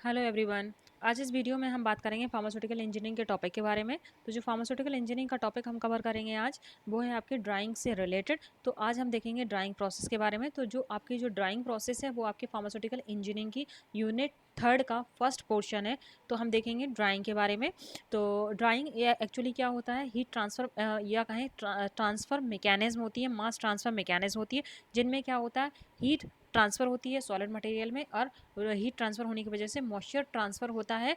Hello everyone. आज इस video में हम बात करेंगे फार्मास्यूटिकल इंजीनियरिंग के टॉपिक के बारे में। तो जो फार्मास्यूटिकल इंजीनियरिंग का टॉपिक हम कवर करेंगे आज वो है आपकी ड्राइंग से रिलेटेड। तो आज हम देखेंगे ड्राइंग प्रोसेस के बारे में। तो जो आपकी जो ड्राइंग प्रोसेस है वो आपके फार्मास्यूटिकल इंजीनियरिंग की यूनिट थर्ड का फर्स्ट पोर्शन है। तो हम देखेंगे ड्राइंग के बारे में। तो ड्राइंग एक्चुअली क्या होता है, हीट ट्रांसफ़र या कहें ट्रांसफ़र मैकेनिज्म होती है, मास ट्रांसफ़र मैकेनिज्म होती है, जिनमें क्या होता है हीट ट्रांसफ़र होती है सॉलिड मटेरियल में, और हीट ट्रांसफ़र होने की वजह से मॉइस्चर ट्रांसफ़र होता है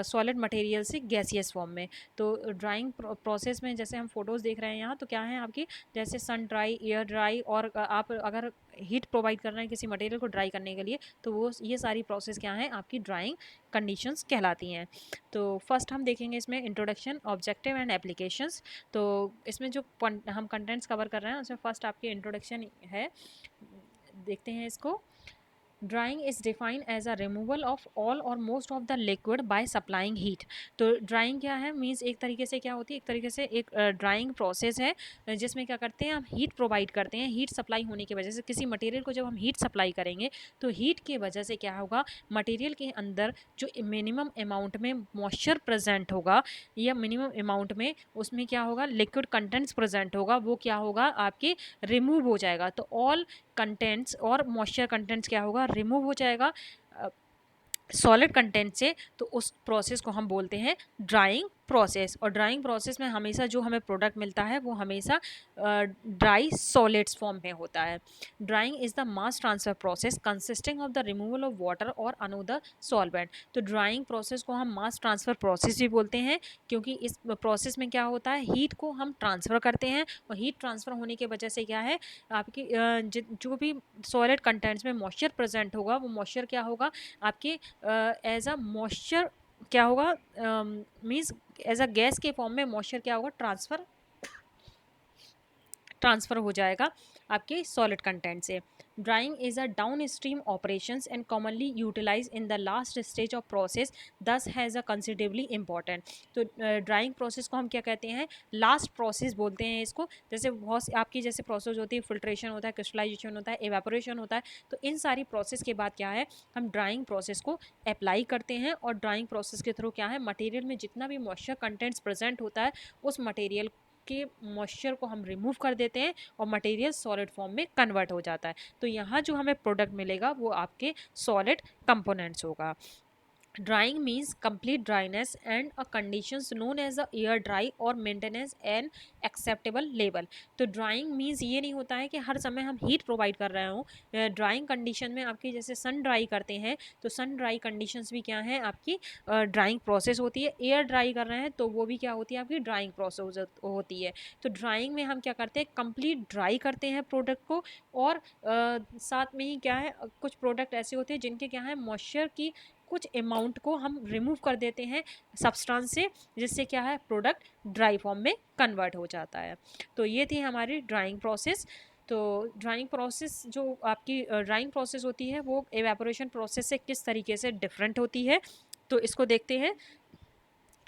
सॉलिड मटेरियल से गैसियस फॉर्म में। तो ड्राइंग प्रोसेस में जैसे हम फोटोज़ देख रहे हैं यहाँ, तो क्या है आपकी जैसे सन ड्राई, एयर ड्राई, और आप अगर हीट प्रोवाइड कर रहे हैं किसी मटेरियल को ड्राई करने के लिए, तो वो ये सारी प्रोसेस क्या है आपकी ड्राइंग कंडीशंस कहलाती हैं। तो फर्स्ट हम देखेंगे इसमें इंट्रोडक्शन, ऑब्जेक्टिव एंड एप्लीकेशंस। तो इसमें जो हम कंटेंट्स कवर कर रहे हैं उसमें फर्स्ट आपकी इंट्रोडक्शन है, देखते हैं इसको। Drying is defined as a removal of all or most of the liquid by supplying heat. तो ड्राइंग क्या है, मीन्स एक तरीके से क्या होती है, एक तरीके से एक ड्राइंग प्रोसेस है जिसमें क्या करते हैं हम हीट प्रोवाइड करते हैं। हीट सप्लाई होने की वजह से किसी मटेरियल को जब हम हीट सप्लाई करेंगे तो हीट की वजह से क्या होगा, मटेरियल के अंदर जो मिनिमम अमाउंट में मॉइस्चर प्रेजेंट होगा या मिनिमम अमाउंट में उसमें क्या होगा लिक्विड कंटेंट्स प्रेजेंट होगा, वो क्या होगा आपके रिमूव हो जाएगा। तो ऑल कंटेंट्स और मॉइस्चर कंटेंट्स क्या होगा, रिमूव हो जाएगा सॉलिड कंटेंट से। तो उस प्रोसेस को हम बोलते हैं ड्राइंग प्रोसेस। और ड्राइंग प्रोसेस में हमेशा जो हमें प्रोडक्ट मिलता है वो हमेशा ड्राई सॉलिड्स फॉर्म में होता है। Drying is the mass transfer process consisting of the removal of water और अनदर सॉल्वेंट। तो ड्राइंग प्रोसेस को हम मास ट्रांसफ़र प्रोसेस भी बोलते हैं, क्योंकि इस प्रोसेस में क्या होता है हीट को हम ट्रांसफ़र करते हैं, और हीट ट्रांसफ़र होने की वजह से क्या है आपकी जो भी सॉलिड कंटेंट्स में मॉइस्चर प्रेजेंट होगा वो मॉइस्चर क्या होगा आपके एज अ मॉइस्चर क्या होगा, मीन्स एज अ गैस के फॉर्म में मॉइस्चर क्या होगा ट्रांसफ़र हो जाएगा आपके सॉलिड कंटेंट से। Drying is a down stream operations and commonly utilize in the last stage of process, this has a considerably important. तो ड्राइंग प्रोसेस को हम क्या कहते हैं, लास्ट प्रोसेस बोलते हैं इसको। जैसे बहुत आपकी जैसे प्रोसेस होती है, फिल्ट्रेशन होता है, क्रिस्टलाइजेशन होता है, एवेपोरेशन होता है। तो इन सारी प्रोसेस के बाद क्या है हम ड्राइंग प्रोसेस को अप्लाई करते हैं, और ड्राइंग प्रोसेस के थ्रू क्या है मटेरियल में जितना भी मॉइस्चर कंटेंट्स प्रेजेंट होता है उस मटेरियल के मॉइस्चर को हम रिमूव कर देते हैं और मटेरियल सॉलिड फॉर्म में कन्वर्ट हो जाता है। तो यहाँ जो हमें प्रोडक्ट मिलेगा वो आपके सॉलिड कंपोनेंट्स होगा। Drying means complete dryness and a conditions known as a air dry और मेंटेनेंस एंड एक्सेप्टेबल लेवल। तो ड्राइंग मीन्स ये नहीं होता है कि हर समय हम हीट प्रोवाइड कर रहे हों। ड्राइंग कंडीशन में आपकी जैसे सन ड्राई करते हैं तो सन ड्राई कंडीशंस भी क्या है आपकी ड्राइंग प्रोसेस होती है। एयर ड्राई कर रहे हैं तो वो भी क्या होती है आपकी ड्राइंग प्रोसेस होती है। तो ड्राइंग में हम क्या करते हैं कंप्लीट ड्राई करते हैं प्रोडक्ट को, और साथ में ही क्या है कुछ प्रोडक्ट ऐसे होते हैं जिनके क्या है मॉइस्चर की कुछ अमाउंट को हम रिमूव कर देते हैं सब्सटेंस से, जिससे क्या है प्रोडक्ट ड्राई फॉर्म में कन्वर्ट हो जाता है। तो ये थी हमारी ड्राइंग प्रोसेस। तो ड्राइंग प्रोसेस जो आपकी ड्राइंग प्रोसेस होती है वो एवेपोरेशन प्रोसेस से किस तरीके से डिफरेंट होती है, तो इसको देखते हैं।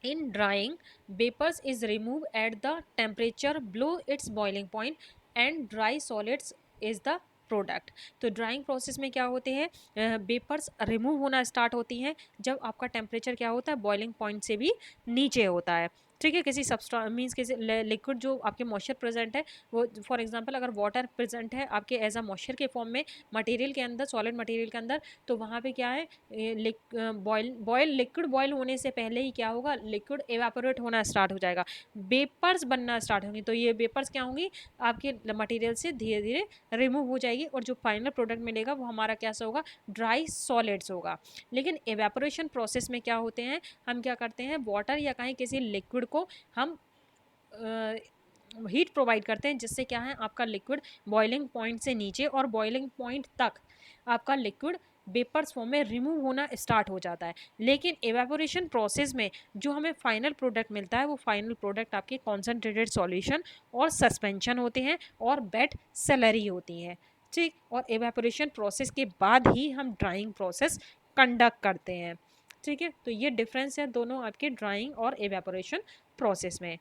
In drying vapours is remove at the temperature below its boiling point and dry solids is the product. तो ड्राइंग प्रोसेस में क्या होते हैं वेपर्स रिमूव होना स्टार्ट होती हैं जब आपका टेम्परेचर क्या होता है बॉइलिंग पॉइंट से भी नीचे होता है। ठीक है, किसी सबस्टेंस मीन्स किसी लिक्विड जो आपके मॉइस्चर प्रेजेंट है वो फॉर एग्जांपल अगर वाटर प्रेजेंट है आपके एज अ मॉइस्चर के फॉर्म में मटेरियल के अंदर, सॉलिड मटेरियल के अंदर, तो वहाँ पे क्या है लिक्विड बॉयल होने से पहले ही क्या होगा लिक्विड एवापोरेट होना स्टार्ट हो जाएगा, वेपर्स बनना स्टार्ट होंगी। तो ये वेपर्स क्या होंगी आपके मटेरियल से धीरे धीरे रिमूव हो जाएगी, और जो फाइनल प्रोडक्ट मिलेगा वो हमारा कैसा होगा ड्राई सॉलिड्स होगा। लेकिन एवेपोरेशन प्रोसेस में क्या होते हैं हम क्या करते हैं वाटर या कहीं किसी लिक्विड को हम हीट प्रोवाइड करते हैं, जिससे क्या है आपका लिक्विड बॉइलिंग पॉइंट से नीचे और बॉइलिंग पॉइंट तक आपका लिक्विड वेपर्स फॉर्म में रिमूव होना स्टार्ट हो जाता है। लेकिन एवेपोरेशन प्रोसेस में जो हमें फाइनल प्रोडक्ट मिलता है वो फाइनल प्रोडक्ट आपके कॉन्सेंट्रेटेड सॉल्यूशन और सस्पेंशन होते हैं और वेट स्लरी होती हैं। ठीक, और एवेपोरेशन प्रोसेस के बाद ही हम ड्राइंग प्रोसेस कंडक्ट करते हैं। ठीक है, तो ये डिफरेंस है दोनों आपके ड्राइंग और एवेपोरेशन प्रोसेस में।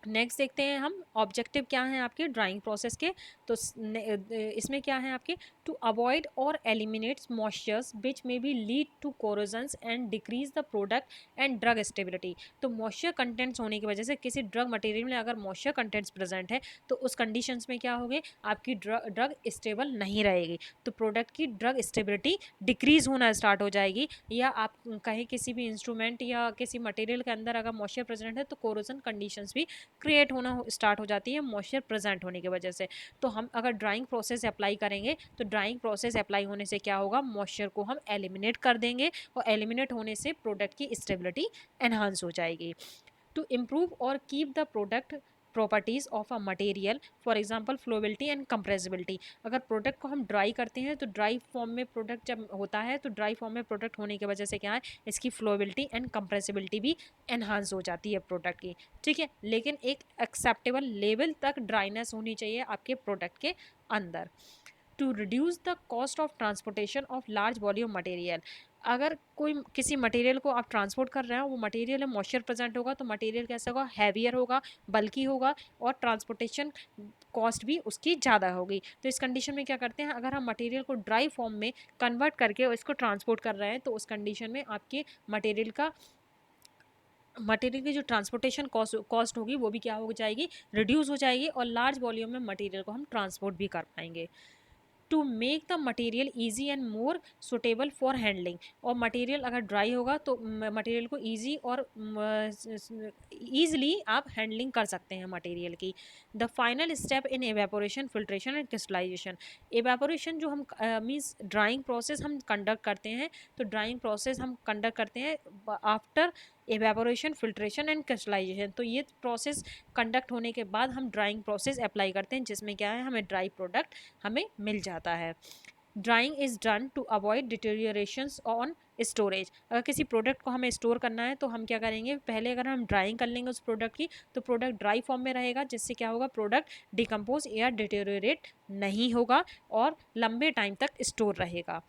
नेक्स्ट देखते हैं हम ऑब्जेक्टिव क्या है आपके ड्राइंग प्रोसेस के। तो इसमें क्या है आपके, to avoid or eliminates moistures which may be lead to corrosions and decrease the product and drug stability. तो मॉइस्चर कंटेंट्स होने की वजह से किसी ड्रग मटेरियल में अगर मॉइस्चर कंटेंट्स प्रेजेंट है तो उस कंडीशंस में क्या होगी, आपकी ड्रग स्टेबल नहीं रहेगी, तो प्रोडक्ट की ड्रग स्टेबिलिटी डिक्रीज होना स्टार्ट हो जाएगी। या आप कहीं किसी भी इंस्ट्रूमेंट या किसी मटेरियल के अंदर अगर मॉइस्चर प्रेजेंट है तो कोरोजन कंडीशंस भी क्रिएट होना स्टार्ट हो जाती है मॉइस्चर प्रेजेंट होने की वजह से। तो हम अगर ड्राइंग प्रोसेस अप्लाई करेंगे तो ड्राइंग प्रोसेस अप्लाई होने से क्या होगा, मॉइस्चर को हम एलिमिनेट कर देंगे और एलिमिनेट होने से प्रोडक्ट की स्टेबिलिटी एनहांस हो जाएगी। To improve or keep the product properties of a material, for example flowability and compressibility. अगर प्रोडक्ट को हम ड्राई करते हैं तो ड्राई फॉर्म में प्रोडक्ट जब होता है तो ड्राई फॉर्म में प्रोडक्ट होने की वजह से क्या है, इसकी फ्लोबिलिटी एंड कंप्रेसिबिलिटी भी एनहांस हो जाती है प्रोडक्ट की। ठीक है, लेकिन एक एक्सेप्टेबल लेवल तक ड्राइनेस होनी चाहिए आपके प्रोडक्ट के अंदर। To reduce the cost of transportation of large volume material. अगर कोई किसी मटेरियल को आप ट्रांसपोर्ट कर रहे हैं, वो मटेरियल में मॉइस्चर प्रेजेंट होगा तो मटेरियल कैसा होगा, हैवियर होगा, बल्की होगा और ट्रांसपोर्टेशन कॉस्ट भी उसकी ज़्यादा होगी। तो इस कंडीशन में क्या करते हैं, अगर हम मटेरियल को ड्राई फॉर्म में कन्वर्ट करके इसको ट्रांसपोर्ट कर रहे हैं तो उस कंडीशन में आपके मटेरियल की जो ट्रांसपोर्टेशन कॉस्ट होगी वो भी क्या हो जाएगी, रिड्यूस हो जाएगी और लार्ज वॉल्यूम में मटेरियल को हम ट्रांसपोर्ट भी कर पाएंगे। To make the material easy and more suitable for handling. और मटेरियल अगर ड्राई होगा तो मटेरियल को ईजी और ईजिली आप हैंडलिंग कर सकते हैं मटेरियल की। The final step in evaporation, filtration and crystallization. Evaporation जो हम मीन्स ड्राइंग प्रोसेस हम कंडक्ट करते हैं, तो ड्राइंग प्रोसेस हम कंडक्ट करते हैं after evaporation, filtration and crystallization. तो ये प्रोसेस कंडक्ट होने के बाद हम ड्राइंग प्रोसेस अप्लाई करते हैं जिसमें क्या है, हमें ड्राई प्रोडक्ट हमें मिल जाता है। Drying is done to avoid deteriorations on storage. अगर किसी प्रोडक्ट को हमें स्टोर करना है तो हम क्या करेंगे, पहले अगर हम ड्राइंग कर लेंगे उस प्रोडक्ट की तो प्रोडक्ट ड्राई फॉर्म में रहेगा, जिससे क्या होगा, प्रोडक्ट डिकम्पोज या डिटेरियोरेट नहीं होगा और लंबे टाइम तक स्टोर रहेगा।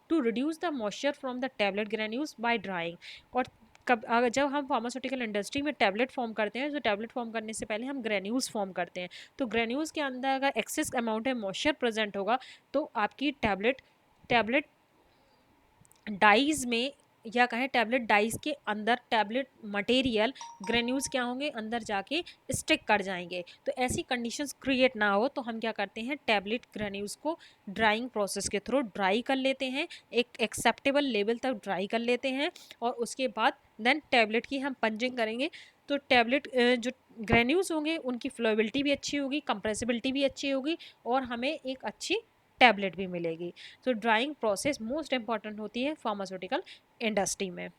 To reduce the moisture from the tablet granules by drying. और अगर जब हम फार्मास्यूटिकल इंडस्ट्री में टैबलेट फॉर्म करते हैं तो टैबलेट फॉर्म करने से पहले हम ग्रेन्यूल्स फॉर्म करते हैं। तो ग्रेन्यूल्स के अंदर अगर एक्सेस अमाउंट है मॉइस्चर प्रेजेंट होगा तो आपकी टैबलेट डाइज में या कहें टैबलेट डाइज के अंदर टैबलेट मटेरियल ग्रेन्यूल्स क्या होंगे, अंदर जाके स्टिक कर जाएंगे। तो ऐसी कंडीशंस क्रिएट ना हो तो हम क्या करते हैं, टैबलेट ग्रेन्यूल्स को ड्राइंग प्रोसेस के थ्रू ड्राई कर लेते हैं, एक एक्सेप्टेबल लेवल तक ड्राई कर लेते हैं और उसके बाद देन टैबलेट की हम पंचिंग करेंगे। तो टैबलेट जो ग्रेन्यूल्स होंगे उनकी फ्लोबिलिटी भी अच्छी होगी, कंप्रेसिबिलिटी भी अच्छी होगी और हमें एक अच्छी टैबलेट भी मिलेगी। तो ड्राइंग प्रोसेस मोस्ट इंपॉर्टेंट होती है फार्मास्यूटिकल इंडस्ट्री में।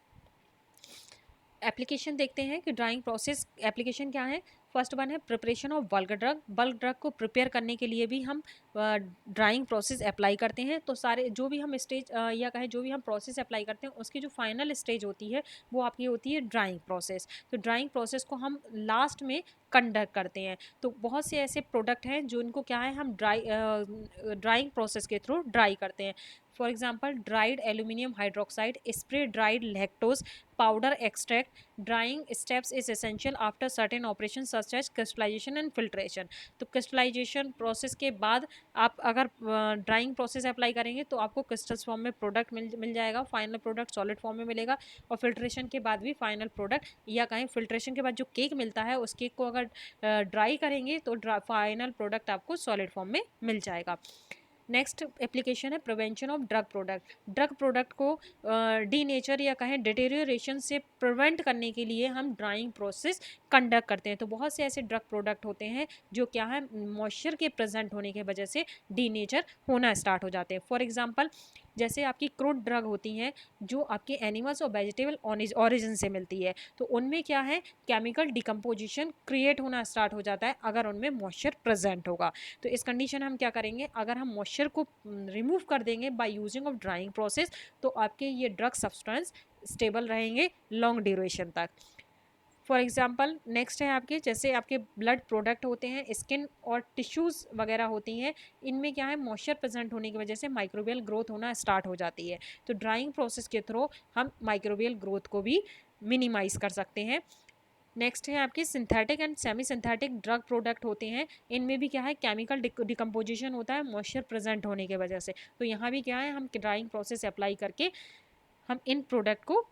एप्लीकेशन देखते हैं कि ड्राइंग प्रोसेस एप्लीकेशन क्या है। फर्स्ट वन है preparation of bulk drug. Bulk drug को प्रिपेयर करने के लिए भी हम ड्राइंग प्रोसेस अप्लाई करते हैं। तो सारे जो भी हम स्टेज या कहें जो भी हम प्रोसेस अप्लाई करते हैं उसकी जो फाइनल स्टेज होती है वो आपकी होती है ड्राइंग प्रोसेस। तो ड्राइंग प्रोसेस को हम लास्ट में कंडक्ट करते हैं। तो बहुत से ऐसे प्रोडक्ट हैं जो इनको क्या है, हम ड्राइंग प्रोसेस के थ्रू ड्राई करते हैं। For example dried aluminium hydroxide, spray dried lactose powder extract. Drying steps is essential after certain operation such as crystallization and filtration. तो क्रिस्टलाइजेशन प्रोसेस के बाद आप अगर ड्राइंग प्रोसेस अप्लाई करेंगे तो आपको क्रिस्टल्स फॉर्म में प्रोडक्ट मिल जाएगा, फाइनल प्रोडक्ट सॉलिड फॉर्म में मिलेगा। और फिल्ट्रेशन के बाद भी फाइनल प्रोडक्ट या कहें फिल्ट्रेशन के बाद जो केक मिलता है उस केक को अगर ड्राई करेंगे तो फाइनल प्रोडक्ट आपको सॉलिड फॉर्म में मिल जाएगा। नेक्स्ट एप्लीकेशन है prevention of drug product. Drug product को डीनेचर या कहें डिटेरियोरेशन से प्रिवेंट करने के लिए हम ड्राइंग प्रोसेस कंडक्ट करते हैं। तो बहुत से ऐसे ड्रग प्रोडक्ट होते हैं जो क्या है, मॉइस्चर के प्रेजेंट होने की वजह से डीनेचर होना स्टार्ट हो जाते हैं। फॉर एग्जांपल जैसे आपकी क्रूड ड्रग होती हैं जो आपके एनिमल्स और वेजिटेबल ऑरिजिन से मिलती है, तो उनमें क्या है, केमिकल डिकम्पोजिशन क्रिएट होना स्टार्ट हो जाता है अगर उनमें मॉइस्चर प्रेजेंट होगा। तो इस कंडीशन हम क्या करेंगे, अगर हम मॉइस्चर को रिमूव कर देंगे by using of drawing process तो आपके ये ड्रग सब्सटेंस स्टेबल रहेंगे लॉन्ग ड्यूरेशन तक। फॉर एग्जांपल नेक्स्ट है आपके, जैसे आपके ब्लड प्रोडक्ट होते हैं, स्किन और टिश्यूज़ वगैरह होती हैं, इनमें क्या है, मॉइस्चर प्रेजेंट होने की वजह से माइक्रोबियल ग्रोथ होना स्टार्ट हो जाती है। तो ड्राइंग प्रोसेस के थ्रू हम माइक्रोबियल ग्रोथ को भी मिनिमाइज कर सकते हैं। नेक्स्ट है आपके synthetic and semi synthetic drug product होते हैं। इनमें भी क्या है, केमिकल डिकम्पोजिशन होता है मॉइस्चर प्रेजेंट होने की वजह से। तो यहाँ भी क्या है, हम ड्राइंग प्रोसेस अप्लाई करके हम इन प्रोडक्ट को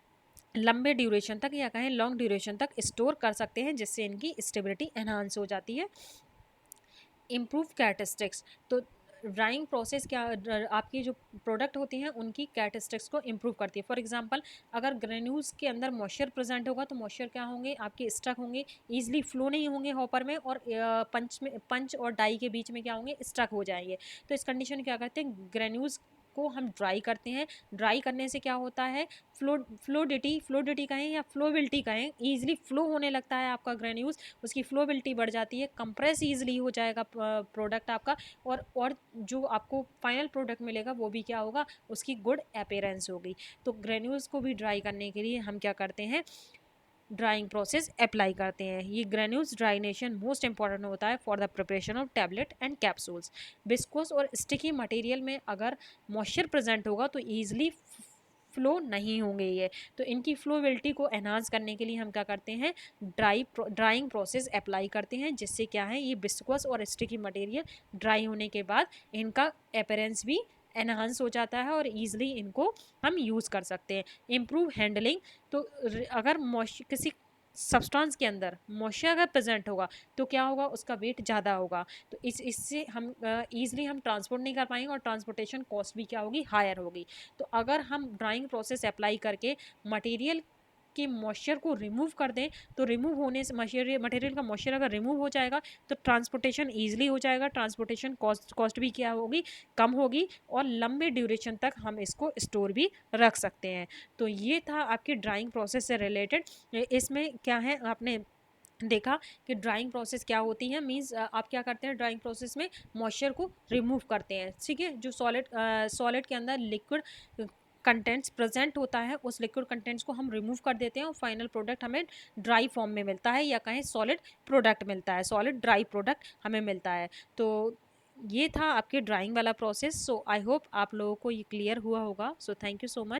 लंबे ड्यूरेशन तक या कहें लॉन्ग ड्यूरेशन तक स्टोर कर सकते हैं, जिससे इनकी स्टेबिलिटी एनहांस हो जाती है। इम्प्रूव कैरेक्टरिस्टिक्स, तो ड्राइंग प्रोसेस क्या आपकी जो प्रोडक्ट होती हैं उनकी कैरेक्टरिस्टिक्स को इम्प्रूव करती है। फॉर एग्जांपल, अगर ग्रेन्यूल्स के अंदर मॉइस्चर प्रेजेंट होगा तो मॉइस्चर क्या होंगे, आपके स्टक होंगे, ईजिली फ्लो नहीं होंगे हॉपर में, और पंच और डाई के बीच में क्या होंगे, स्टक हो जाएंगे। तो इस कंडीशन में क्या करते हैं, ग्रेन्यूल्स को हम ड्राई करते हैं। ड्राई करने से क्या होता है, फ्लोडिटी कहें या फ्लोबिलिटी कहें, ईजिली फ्लो होने लगता है आपका ग्रेन्यूल्स, उसकी फ्लोबिलिटी बढ़ जाती है, कंप्रेस ईजिली हो जाएगा प्रोडक्ट आपका, और जो आपको फाइनल प्रोडक्ट मिलेगा वो भी क्या होगा, उसकी गुड अपीयरेंस होगी। तो ग्रेन्यूल्स को भी ड्राई करने के लिए हम क्या करते हैं, ड्राइंग प्रोसेस अप्लाई करते हैं। ये ग्रेन्यूल्स ड्राइनेशन मोस्ट इंपॉर्टेंट होता है for the preparation of tablet and capsules. Viscous और स्टिकी मटेरियल में अगर मॉइस्चर प्रेजेंट होगा तो ईजिली फ्लो नहीं होंगे ये, तो इनकी फ्लोबिलिटी को एनहांस करने के लिए हम क्या करते हैं, ड्राइंग प्रोसेस अप्लाई करते हैं, जिससे क्या है, ये विस्कोस और स्टिकी मटेरियल ड्राई होने के बाद इनका अपीयरेंस भी एनहांस हो जाता है और ईजिली इनको हम यूज़ कर सकते हैं। इम्प्रूव हैंडलिंग, तो अगर किसी सब्सटेंस के अंदर मॉइस्चर अगर प्रेजेंट होगा तो क्या होगा, उसका वेट ज़्यादा होगा, तो इससे हम ईजिली हम ट्रांसपोर्ट नहीं कर पाएंगे और ट्रांसपोर्टेशन कॉस्ट भी क्या होगी, हायर होगी। तो अगर हम ड्राइंग प्रोसेस अप्लाई करके मटेरियल के मॉइस्चर को रिमूव कर दें, तो रिमूव होने से मटेरियल का मॉइस्चर अगर रिमूव हो जाएगा तो ट्रांसपोर्टेशन ईजिली हो जाएगा, ट्रांसपोर्टेशन कॉस्ट भी क्या होगी, कम होगी, और लंबे ड्यूरेशन तक हम इसको स्टोर भी रख सकते हैं। तो ये था आपकी ड्राइंग प्रोसेस से रिलेटेड। इसमें क्या है, आपने देखा कि ड्राइंग प्रोसेस क्या होती है, मींस आप क्या करते हैं ड्राइंग प्रोसेस में मॉइस्चर को रिमूव करते हैं, ठीक है। जो सॉलिड के अंदर लिक्विड कंटेंट्स प्रेजेंट होता है, उस लिक्विड कंटेंट्स को हम रिमूव कर देते हैं और फाइनल प्रोडक्ट हमें ड्राई फॉर्म में मिलता है, या कहें सॉलिड प्रोडक्ट मिलता है, सॉलिड ड्राई प्रोडक्ट हमें मिलता है। तो ये था आपके ड्राइंग वाला प्रोसेस। सो आई होप आप लोगों को ये क्लियर हुआ होगा। So thank you so much.